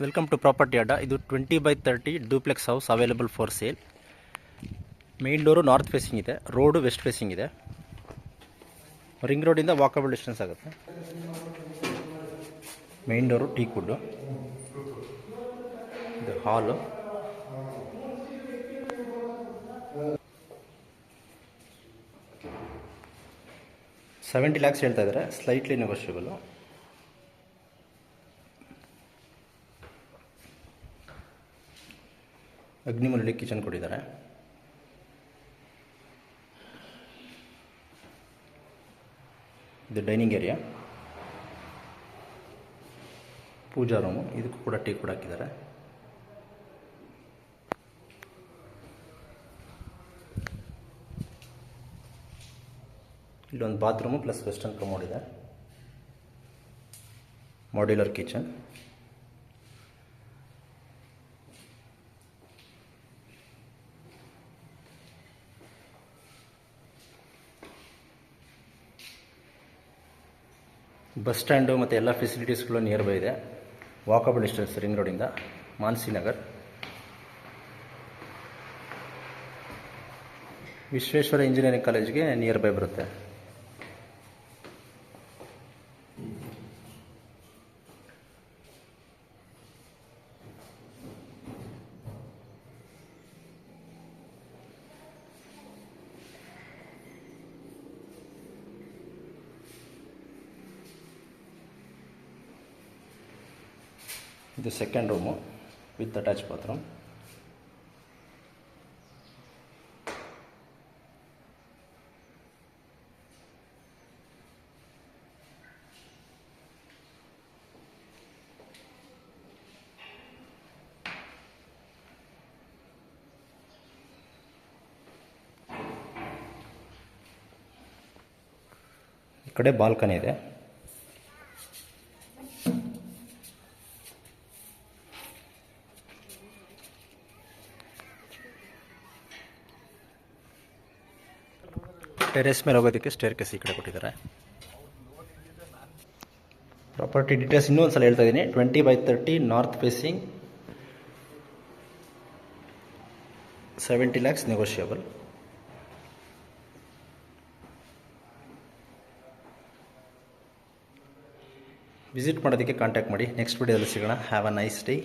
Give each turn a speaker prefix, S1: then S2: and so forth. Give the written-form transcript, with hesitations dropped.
S1: Welcome to property ಅಡ್ಡ. ಇದು 20/30 duplex house available for sale. Main door north facing ಇದೆ, road West facing ಇದೆ. Ring ರೋಡಿಂದ walkable distance ಆಗುತ್ತೆ. Main door teak wood. ಇದು ಹಾಲು. $70 lakhs ಹೇಳ್ತಾ ಇದ್ದಾರೆ, ಸ್ಲೈಟ್ಲಿ ನೆಗೋಷಿಯಬಲ್. ಅಗ್ನಿಮೂಲಲ್ಲಿ ಕಿಚನ್ ಕೊಟ್ಟಿದ್ದಾರೆ. ಇದು ಡೈನಿಂಗ್ ಏರಿಯಾ, ಪೂಜಾ ರೂಮು. ಇದಕ್ಕೂ ಕೂಡ ಟೀ ಕೂಡ ಹಾಕಿದ್ದಾರೆ. ಇಲ್ಲೊಂದು ಬಾತ್ರೂಮು ಪ್ಲಸ್ ವೆಸ್ಟರ್ನ್ ಕಮೋಡ್ ಇದೆ. Modular kitchen. ಬಸ್ ಸ್ಟ್ಯಾಂಡು ಮತ್ತು ಎಲ್ಲ ಫೆಸಿಲಿಟೀಸ್ಗಳು ನಿಯರ್ ಬೈ ಇದೆ. ವಾಕಬಲ್ ಡಿಸ್ಟೆನ್ಸ್ ರಿಂಗ್ ರೋಡಿಂದ. ಮಾನ್ಸಿ ನಗರ್. ವಿಶ್ವೇಶ್ವರ ಇಂಜಿನಿಯರಿಂಗ್ ಕಾಲೇಜ್ಗೆ ನಿಯರ್ ಬೈ ಬರುತ್ತೆ. ಇದು second room with attach bathroom. ಈ ಕಡೆ ಬಾಲ್ಕನಿ ಇದೆ. ಟೆರೆಸ್ ಮೇಲೆ ಹೋಗೋದಕ್ಕೆ ಸ್ಟೇರ್ ಕೇಸ್ ಈ ಕಡೆ ಕೊಟ್ಟಿದ್ದಾರೆ. ಪ್ರಾಪರ್ಟಿ ಡೀಟೇಲ್ಸ್ ಇನ್ನೂ ಒಂದು ಸಲ ಹೇಳ್ತಾ ಇದ್ದೀನಿ. 20/30 north facing, $70 lakhs negotiable. Visit ಮಾಡೋದಕ್ಕೆ ಕಾಂಟ್ಯಾಕ್ಟ್ ಮಾಡಿ. ನೆಕ್ಸ್ಟ್ ವಿಡಿಯೋದಲ್ಲಿ ಸಿಗೋಣ. Have a nice day.